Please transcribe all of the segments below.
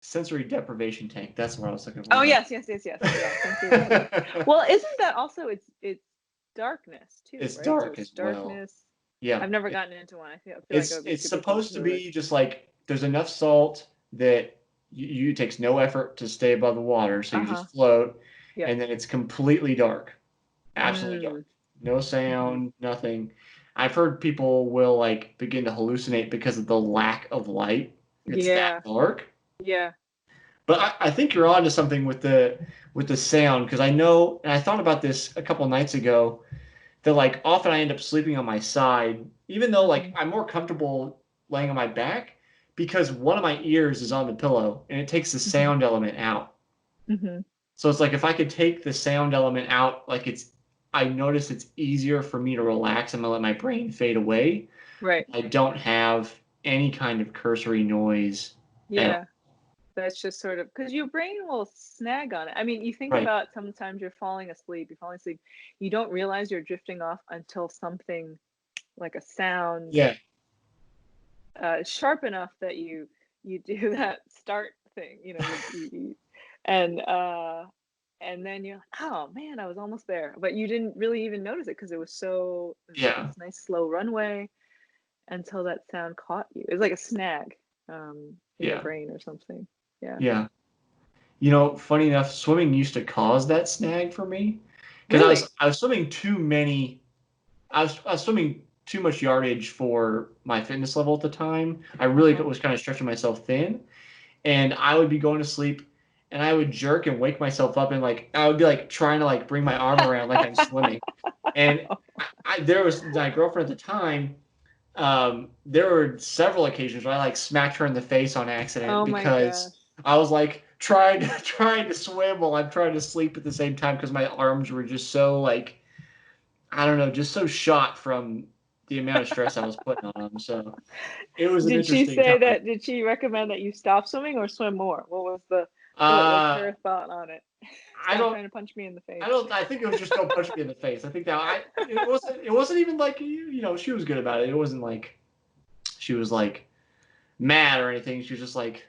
sensory deprivation tank. That's what I was looking Oh for. yes, yes, yes, yes. Yeah, sensory deprivation. Well, isn't that also it's darkness too, It's right? So dark it's as well. darkness. Yeah. I've never gotten into one. I feel like I would be It's super supposed to claustrophobic. be just like there's enough salt that it takes no effort to stay above the water, so you Uh-huh. just float, Yeah. and then it's completely dark, absolutely dark, Mm. no Mm-hmm. sound, nothing. I've heard people will like begin to hallucinate because of the lack of light. It's that Yeah. dark. Yeah. But I think you're onto something with the sound because I know, and I thought about this a couple nights ago that like often I end up sleeping on my side, even though like Mm-hmm. I'm more comfortable laying on my back because one of my ears is on the pillow and it takes the Mm-hmm. sound element out. Mm-hmm. So it's like if I could take the sound element out, like I notice it's easier for me to relax. I'm gonna let my brain fade away. Right. I don't have any kind of cursory noise at all. Yeah. That's just sort of because your brain will snag on it. I mean, you think Right. about sometimes you're falling asleep, you don't realize you're drifting off until something like a sound Yeah. sharp enough that you do that start thing, and uh, and then you're like, oh man, I was almost there, but you didn't really even notice it because it was like Yeah. this nice slow runway until that sound caught you. It was like a snag in your Yeah. brain or something. Yeah. Yeah. Funny enough, swimming used to cause that snag for me because Really? I was swimming too many. I was swimming too much yardage for my fitness level at the time. I really Uh-huh. was kind of stretching myself thin, and I would be going to sleep, and I would jerk and wake myself up, and like I would be like trying to like bring my arm around like I'm swimming, and there was my girlfriend at the time. There were several occasions where I like smacked her in the face on accident Oh my because gosh. I was like trying to swim while I'm trying to sleep at the same time because my arms were just so like I don't know, just so shot from the amount of stress I was putting on them. So it was an interesting time. Did she recommend that you stop swimming or swim more? What's Uh, her thought on it? I Stop don't. trying to punch me in the I face. don't. I think it was just don't punch me in the face. I think that it wasn't. It wasn't even like she was good about it. It wasn't like she was like mad or anything. She was just like,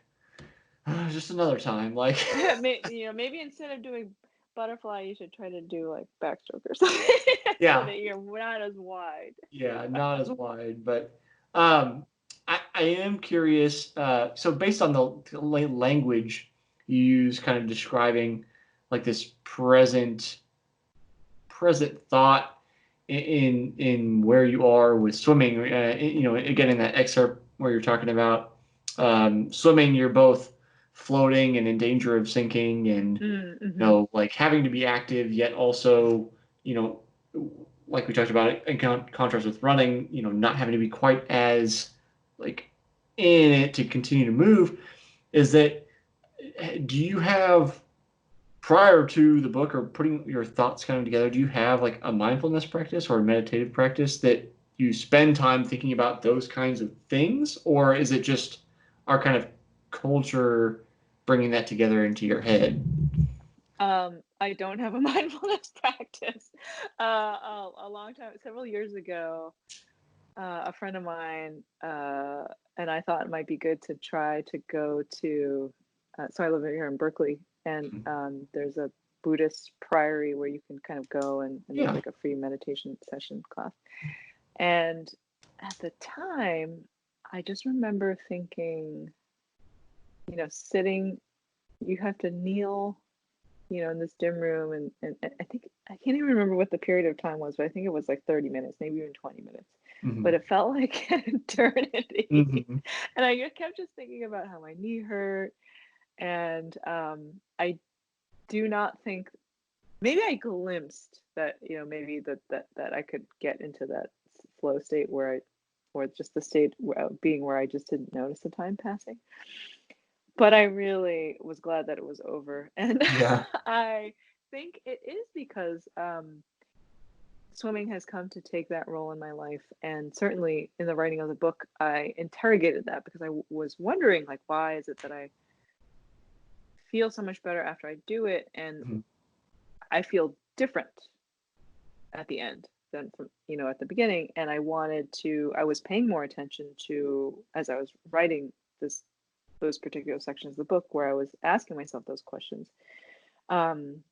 just another time. Like, Maybe instead of doing butterfly, you should try to do like backstroke or something so yeah, that you're not as wide. yeah, not as wide, but um, I am curious. So based on the language you use, kind of describing like this present thought in where you are with swimming. Again in that excerpt where you're talking about swimming, you're both floating and in danger of sinking, and Mm-hmm. like having to be active yet also you know like we talked about in contrast with running, not having to be quite as like in it to continue to move. Is that do you have prior to the book or putting your thoughts kind of together, do you have like a mindfulness practice or a meditative practice that you spend time thinking about those kinds of things? Or is it just our kind of culture bringing that together into your head? I don't have a mindfulness practice. A long time, several years ago, a friend of mine and I thought it might be good to try to go to. So I live here in Berkeley, and there's a Buddhist priory where you can kind of go and there's Yeah. like a free meditation session class. And at the time, I just remember thinking, sitting, you have to kneel, in this dim room, and I think I can't even remember what the period of time was, but I think it was like 30 minutes, maybe even 20 minutes. But Hmm. it felt like an eternity. Hmm. And I kept just thinking about how my knee hurt. And I do not think, maybe I glimpsed that, maybe that I could get into that flow state or just the state being where I just didn't notice the time passing. But I really was glad that it was over. And Yeah. I think it is because swimming has come to take that role in my life. And certainly in the writing of the book, I interrogated that because I was wondering, like, why is it that I feel so much better after I do it, and Mhm. I feel different at the end than from, at the beginning. And I was paying more attention to, as I was writing this those particular sections of the book where I was asking myself those questions. Um,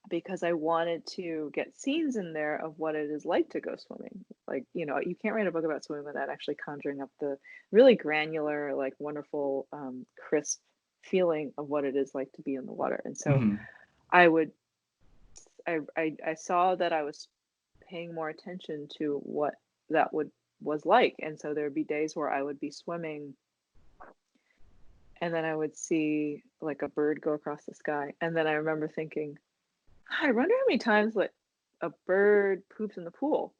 because I wanted to get scenes in there of what it is like to go swimming. Like, you can't write a book about swimming without actually conjuring up the really granular, like wonderful, crisp feeling of what it is like to be in the water. And so Hmm. I would, I saw that I was paying more attention to what that was like. And so there would be days where I would be swimming and then I would see like a bird go across the sky. And then I remember thinking, I wonder how many times like a bird poops in the pool,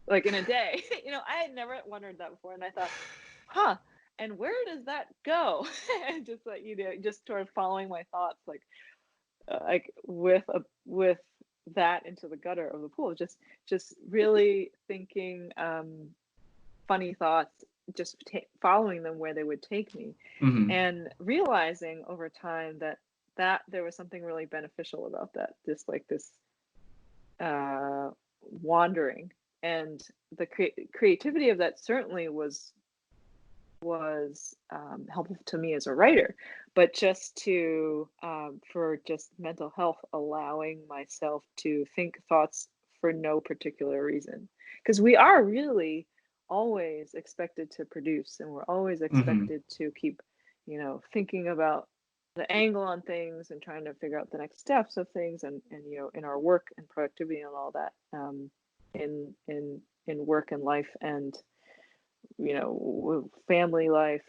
like in a day. I had never wondered that before, and I thought, huh, and where does that go? And just like just sort of following my thoughts, like with that into the gutter of the pool, just really thinking funny thoughts, just following them where they would take me, Hmm. and realizing over time that there was something really beneficial about that, just like this uh, wandering, and the creativity of that certainly was helpful to me as a writer, but just to for just mental health, allowing myself to think thoughts for no particular reason, because we are really always expected to produce, and we're always Hmm. expected to keep thinking about the angle on things and trying to figure out the next steps of things, and in our work and productivity and all that, in work and life, and family life,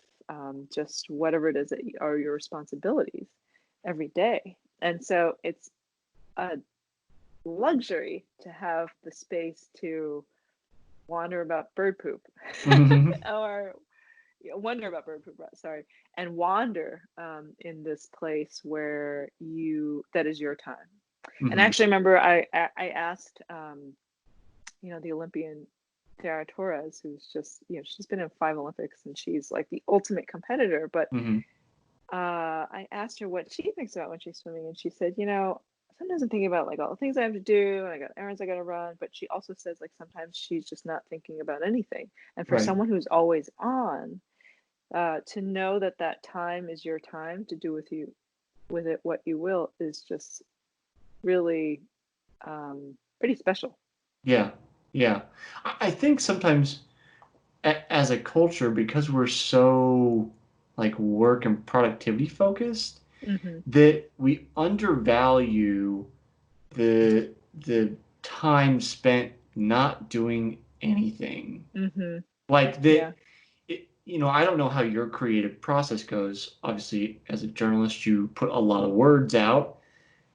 just whatever it is that are your responsibilities every day. And so it's a luxury to have the space to wander about bird poop Hmm. or wonder about bird poop, sorry, and wander in this place where that is your time. And Hmm. actually, remember, I asked the Olympian Sarah Torres, who's just, she's been in 5 Olympics and she's like the ultimate competitor. But Hmm. I asked her what she thinks about when she's swimming, and she said, sometimes I'm thinking about like all the things I have to do, and I got errands I got to run. But she also says like sometimes she's just not thinking about anything. And for Right. someone who's always on, to know that that time is your time to do with it what you will is just really pretty special. Yeah. Yeah. I think sometimes as a culture, because we're so like work and productivity focused, Hmm. that we undervalue the time spent not doing anything. Hmm. Like Yeah. that, I don't know how your creative process goes. Obviously, as a journalist, you put a lot of words out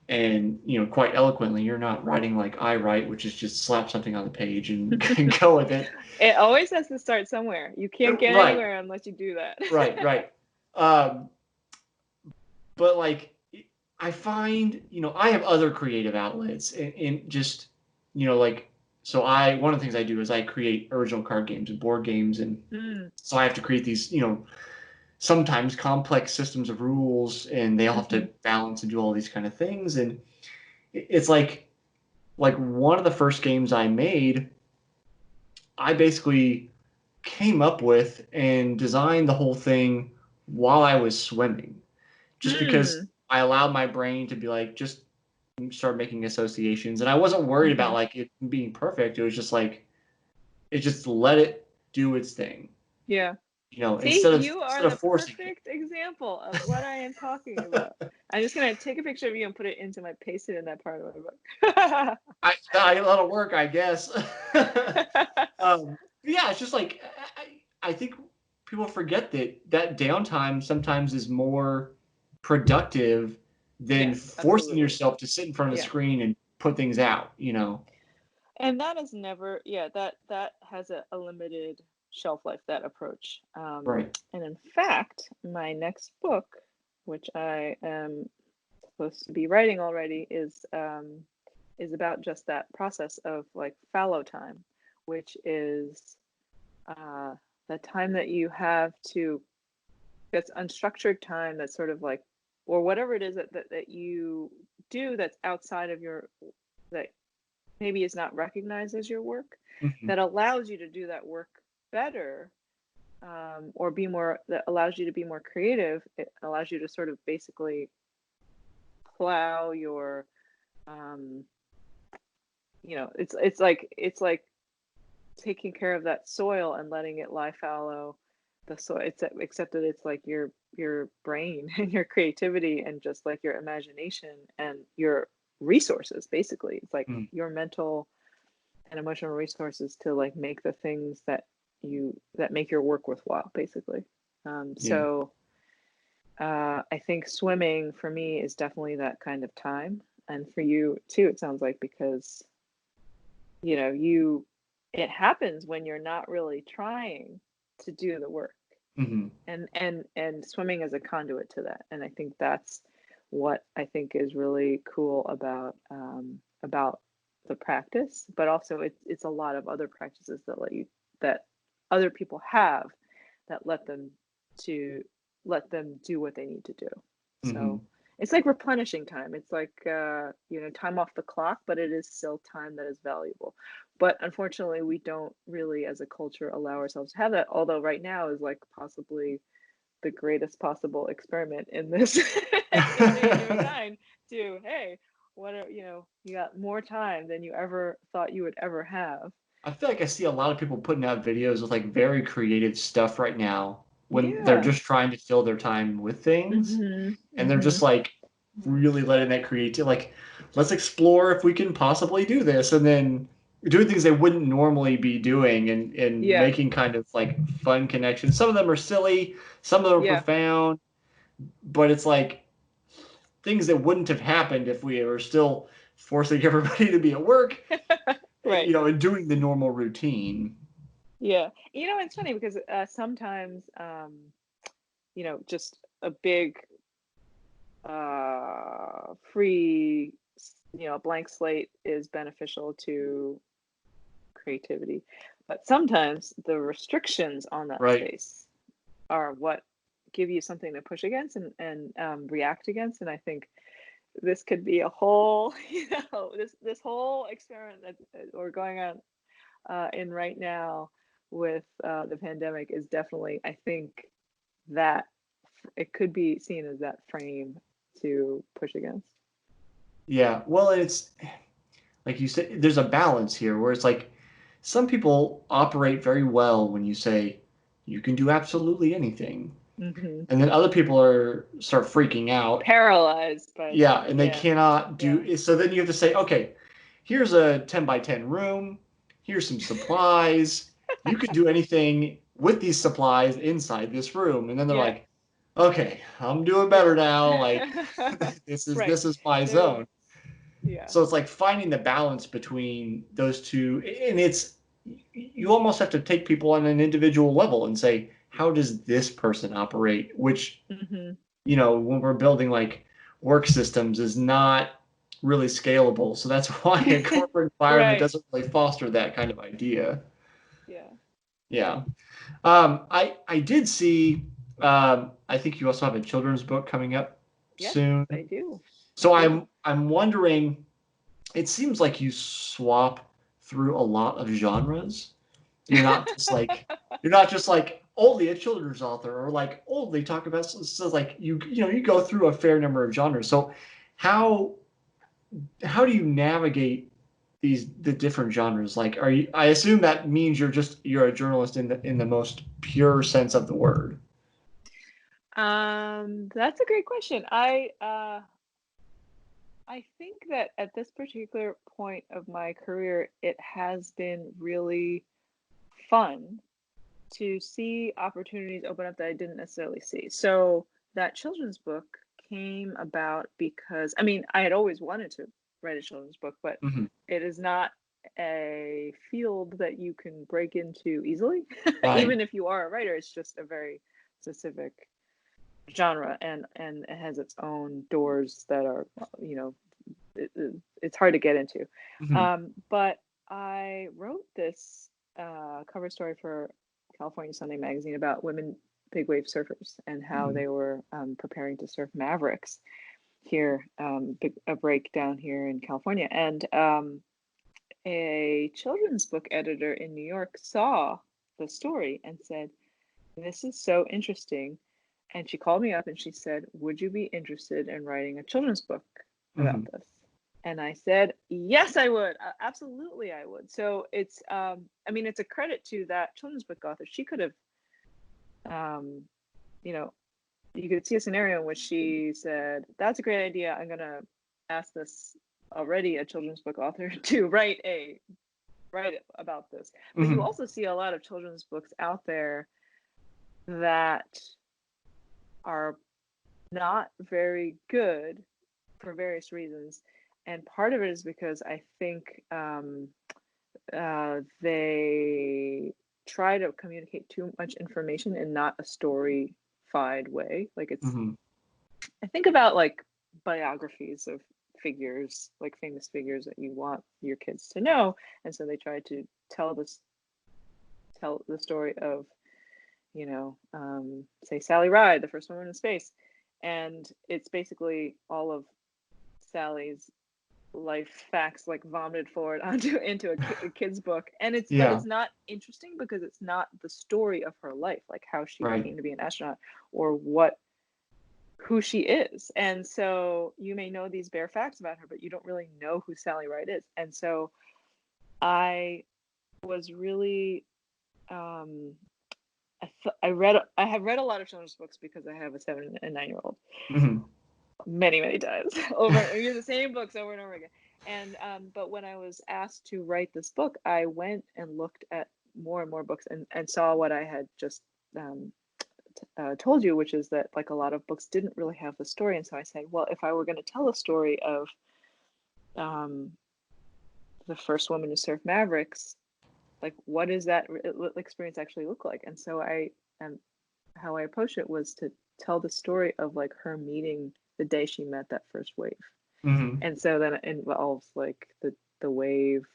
and, quite eloquently. You're not writing like I write, which is just slap something on the page and, and go with it. It always has to start somewhere. You can't get Right, anywhere unless you do that. right, right. Um, but like I find, I have other creative outlets and just, like, so one of the things I do is I create original card games and board games. And Mm, so I have to create these, sometimes complex systems of rules, and they all have hmm. to balance and do all these kind of things. And it's like one of the first games I made, I basically came up with and designed the whole thing while I was swimming, just because Mm, I allowed my brain to be like, just start making associations. And I wasn't worried about hmm. like it being perfect. It was just like, it just let it do its thing, Yeah. See, instead of you instead are of the forcing it. perfect example of what I am talking about. I'm just gonna take a picture of you and put it into paste it in that part of my book. A lot of work, I guess. Yeah, it's just like I think people forget that downtime sometimes is more productive than Yes, forcing absolutely. yourself to sit in front of the Yeah. screen and put things out. And that is never, yeah, that has a limited shelf life, that approach. Right. And in fact, my next book, which I am supposed to be writing already, is about just that process of like fallow time, which is uh, the time that you have to, that's unstructured time, that's sort of like, or whatever it is that you do that's outside of your, that maybe is not recognized as your work, Hmm. that allows you to do that work better, or be more, that allows you to be more creative. It allows you to sort of basically plow your, um, it's like taking care of that soil and letting it lie fallow. The soil, except that it's like your brain and your creativity and just like your imagination and your resources. Basically, it's like Mm, your mental and emotional resources to like make the things that make your work worthwhile. Basically, yeah. so I think swimming for me is definitely that kind of time, and for you too. It sounds like, because you it happens when you're not really trying to do the work, Hmm. and swimming is a conduit to that. And I think that's what I think is really cool about the practice, but also it's a lot of other practices that other people have, that to let them do what they need to do. Hmm. So it's like replenishing time. It's like time off the clock, but it is still time that is valuable. But unfortunately, we don't really, as a culture, allow ourselves to have that. Although right now is like possibly the greatest possible experiment in this in humankind. To, hey, you got more time than you ever thought you would ever have. I feel like I see a lot of people putting out videos with like very creative stuff right now when they're Yeah. just trying to fill their time with things, Mhm. and they're just Mhm. like really letting that creative, like, let's explore if we can possibly do this, and then doing things they wouldn't normally be doing, and Yeah. making kind of like fun connections. Some of them are silly, some of them are Yeah. profound, but it's like things that wouldn't have happened if we were still forcing everybody to be at work, Right. and doing the normal routine. Yeah. It's funny because sometimes just a big free blank slate is beneficial to creativity, but sometimes the restrictions on that Right. space are what give you something to push against and react against. And I think this could be a whole this whole experiment that we're going on in right now with the pandemic is definitely, I think, that it could be seen as that frame to push against. Yeah. Well, it's like you said, there's a balance here where it's like some people operate very well when you say you can do absolutely anything. Hmm. And then other people start freaking out. Paralyzed by Yeah, that. and they Yeah. cannot Yeah. do so then you have to say, okay, here's a 10 by 10 room, here's some supplies. You can do anything with these supplies inside this room. And then they're Yeah. like, okay, I'm doing Yeah. better now. Like this is Right. this is my There's zone. Yeah. So it's like finding the balance between those two, and it's you almost have to take people on an individual level and say, how does this person operate? Which, Hmm. when we're building like work systems is not really scalable. So that's why a corporate environment Right. doesn't really foster that kind of idea. Yeah. Yeah. I did see. I think you also have a children's book coming up Yes, soon. I do. I So do. I'm wondering. It seems like you swap through a lot of genres. You're not just like you're not just like only a children's author or like only talk about so like you go through a fair number of genres. So how how do you navigate the different genres? Like are you I assume that means you're a journalist in the most pure sense of the word. That's a great question. I think that at this particular point of my career, it has been really fun to see opportunities open up that I didn't necessarily see. So that children's book came about because, I mean, I had always wanted to write a children's book, but Hmm. it is not a field that you can break into easily. Right. Even if you are a writer, it's just a very specific genre, and it has its own doors that are, it's hard to get into. Hmm. But I wrote this cover story for California Sunday Magazine about women big wave surfers and how Hmm. they were preparing to surf mavericks here, a break down here in California. And a children's book editor in New York saw the story and said, this is so interesting. And she called me up and she said, would you be interested in writing a children's book about Hmm. this? And I said, yes, I would. Absolutely, I would. So it's, I mean, it's a credit to that children's book author. She could have, um, you know, you could see a scenario in which she said, that's a great idea. I'm going to ask this already a children's book author to write about this. But you Hmm. also see a lot of children's books out there that are not very good for various reasons. And part of it is because I think they try to communicate too much information in not a story-fied way. Like it's, Hmm. I think about like biographies of figures, like famous figures that you want your kids to know. And so they try to tell the story of, say Sally Ride, the first woman in space. And it's basically all of Sally's life facts like vomited forward onto into a kid's book. And but Yeah. it's not interesting because it's not the story of her life, like how she Right. came to be an astronaut or who she is. And so you may know these bare facts about her, but you don't really know who Sally Ride is. And so I was really um I have read a lot of children's books because I have a 7 and 9 year old Hmm. many times over I read the same books over and over again. And but when I was asked to write this book, I went and looked at more and more books and saw what I had just um, told you, which is that like a lot of books didn't really have the story. And so I said, well, if I were going to tell a story of um, the first woman to surf Mavericks, like what does that experience actually look like? And so um, how I approached it was to tell the story of like her meeting the day she met that first wave. Hmm. And so then it involves like the wave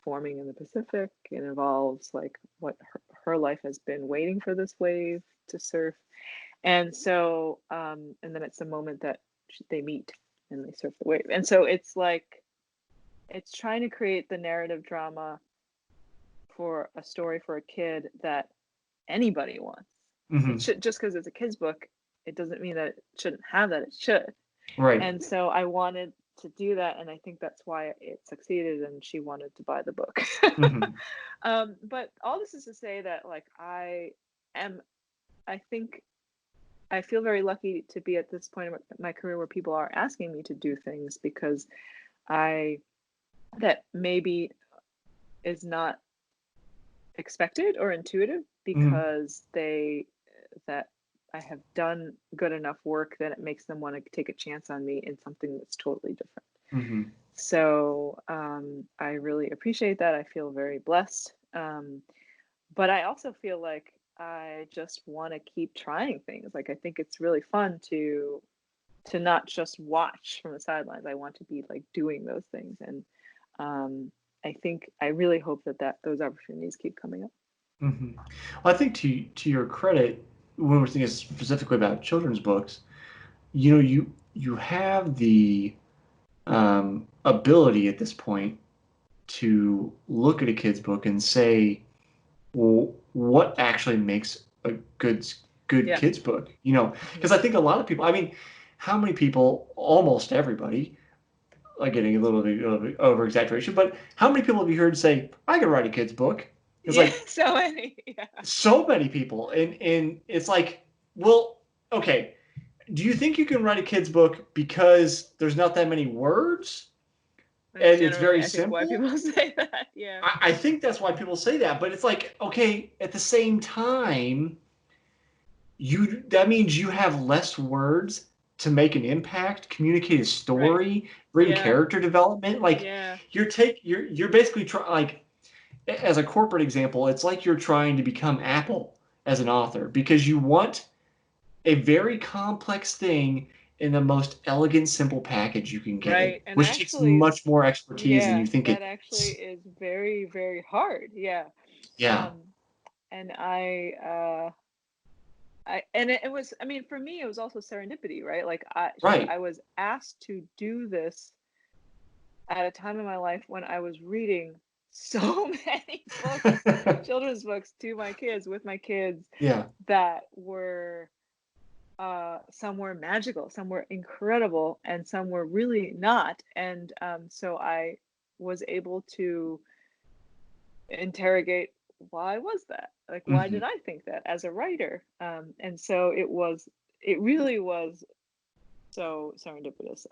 forming in the Pacific. It involves like what her life has been waiting for this wave to surf. And so and then it's the moment that they meet and they surf the wave. And so it's like it's trying to create the narrative drama for a story for a kid that anybody wants. It Hmm. should just because it's a kid's book, it doesn't mean that it shouldn't have that. It should. Right. And so I wanted to do that, and I think that's why it succeeded. And she wanted to buy the book. Hmm. But all this is to say that, like, am, I think I feel very lucky to be at this point in my career where people are asking me to do things because I that maybe is not expected or intuitive Hmm. because that I have done good enough work that it makes them want to take a chance on me in something that's totally different. Hmm. So I really appreciate that. I feel very blessed. But I also feel like I just want to keep trying things. Like I think it's really fun to not just watch from the sidelines. I want to be like doing those things. And I think I really hope that those opportunities keep coming up. Hmm. Well, I think to your credit, when we're thinking specifically about children's books, you have the ability at this point to look at a kid's book and say, well, what actually makes a good Yeah. kids book? Hmm. Because I think a lot of people, I mean, how many people, almost everybody, like getting a little bit over exaggeration, but how many people have you heard say, I can write a kid's book? It's Yeah. like So many. Yeah. so many people. And it's like, well, okay, do you think you can write a kid's book because there's not that many words That's and it's generally, very I think, why simple? people say that. Yeah. I think that's why people say that, but it's like, okay, at the same time, that means you have less words to make an impact, communicate a Right. story, bring Yeah. character development. Like Yeah. you're basically trying, like, as a corporate example, it's like you're trying to become Apple as an author because you want a very complex thing in the most elegant, simple package you can get Right. it, And which takes actually, much more expertise than yeah, you think it that actually does. is very, very hard. Yeah. Yeah, Um, and it was, I mean, for me, it was also serendipity, right? Like right. I was asked to do this at a time in my life when I was reading so many books, children's books to my kids with my kids Yeah. that were some were magical, some were incredible, and some were really not. And so I was able to interrogate, why was that? Like, why did Mhm. I think that as a writer? And so it really was so serendipitous,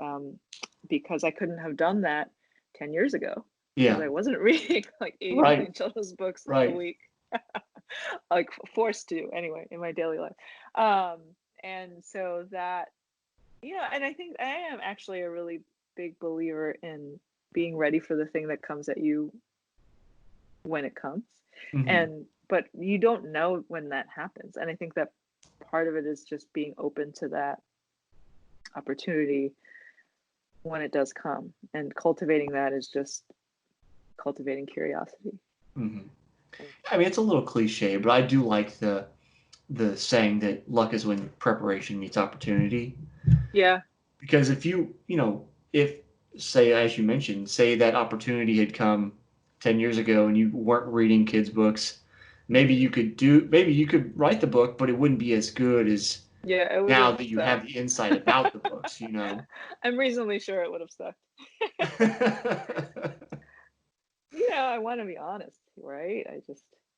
because I couldn't have done that 10 years ago because Yeah. I wasn't reading like 80 Right. million children's books a Right. week, like forced to anyway in my daily life. Um, and so that, and I think I am actually a really big believer in being ready for the thing that comes at you when it comes. Mhm. And but you don't know when that happens. And I think that part of it is just being open to that opportunity when it does come. And cultivating that is just cultivating curiosity. Mhm. And I mean, it's a little cliche, but I do like the saying that luck is when preparation meets opportunity. yeah, Because if if say as you mentioned, say that opportunity had come 10 years ago and you weren't reading kids books, hmm maybe you could write the book, but it wouldn't be as good as yeah, it would now have that you have sucked. the insight about the books. I'm reasonably sure it would have sucked. I want to be honest, right?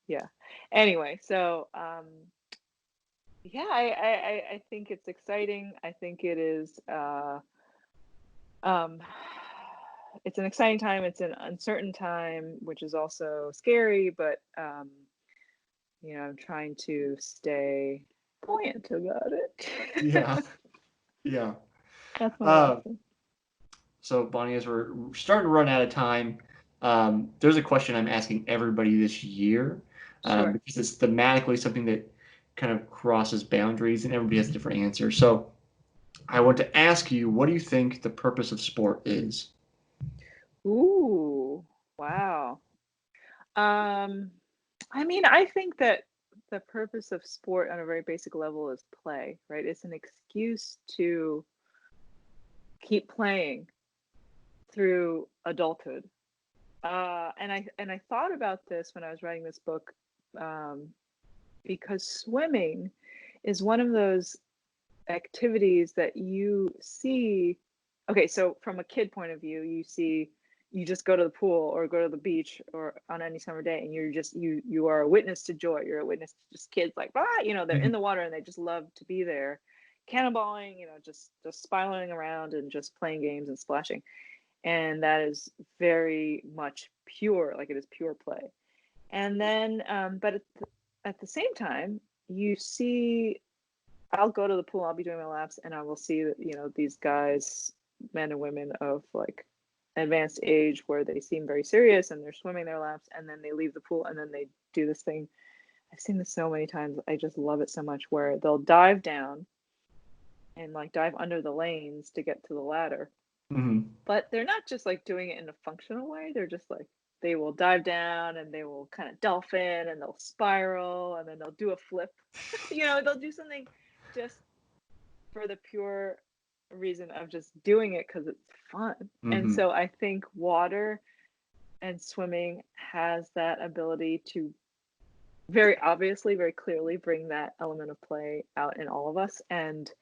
Yeah. Anyway, so yeah, I think it's exciting. I think it is um it's an exciting time, it's an uncertain time, which is also scary, but I'm trying to stay buoyant about it. Yeah, yeah. That's my Uh, lesson. so Bonnie, as we're starting to run out of time, there's a question I'm asking everybody this year, Sure. because it's thematically something that kind of crosses boundaries and everybody has a different answer. So I want to ask you, what do you think the purpose of sport is? Ooh, wow. Um, I mean, I think that the purpose of sport on a very basic level is play, right? It's an excuse to keep playing through adulthood. And I thought about this when I was writing this book, um, because swimming is one of those activities that you see. Okay, so from a kid point of view, you just go to the pool or go to the beach or on any summer day, and you are a witness to joy. You're a witness to just kids like, they're in Mhm. the water and they just love to be there, cannonballing, just spiraling around and just playing games and splashing. And that is very much pure, like it is pure play. And then, but at the same time, you see, I'll go to the pool, I'll be doing my laps, and I will see that, these guys, men and women of like advanced age where they seem very serious and they're swimming their laps and then they leave the pool and then they do this thing. I've seen this so many times. I just love it so much where they'll dive down and like dive under the lanes to get to the ladder. Mhm. But they're not just like doing it in a functional way. They're just like they will dive down and they will kind of dolphin and they'll spiral and then they'll do a flip. They'll do something just for the pure reason of just doing it because it's fun. And Mhm. so I think water and swimming has that ability to very obviously, very clearly bring that element of play out in all of us. And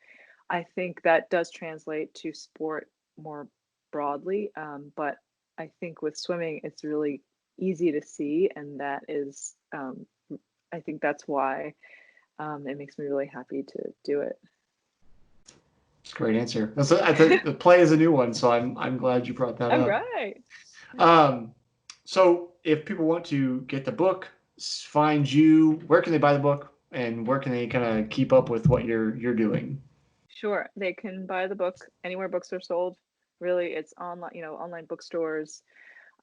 I think that does translate to sport more broadly. But I think with swimming, it's really easy to see. And that is, I think that's why it makes me really happy to do it. It's a great answer. I think the play is a new one, so I'm glad you brought that All up. right. Um, so if people want to get the book, find you, where can they buy the book, and where can they kind of keep up with what you're doing? Sure. They can buy the book anywhere books are sold. Really, it's online, online bookstores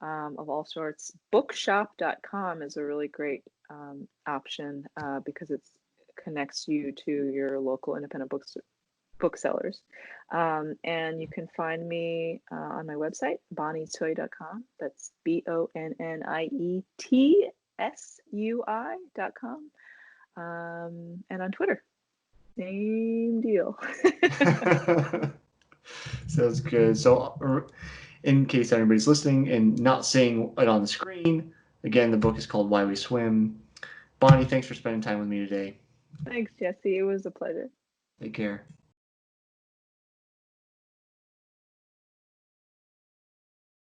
of all sorts. Bookshop.com is a really great option because it connects you to your local independent booksellers. And you can find me on my website, bonnietsui.com. That's BONNIETSUI.com. And on Twitter, same deal. Sounds good. So in case anybody's listening and not seeing it on the screen, again, the book is called Why We Swim. Bonnie, thanks for spending time with me today. Thanks, Jesse. It was a pleasure. Take care.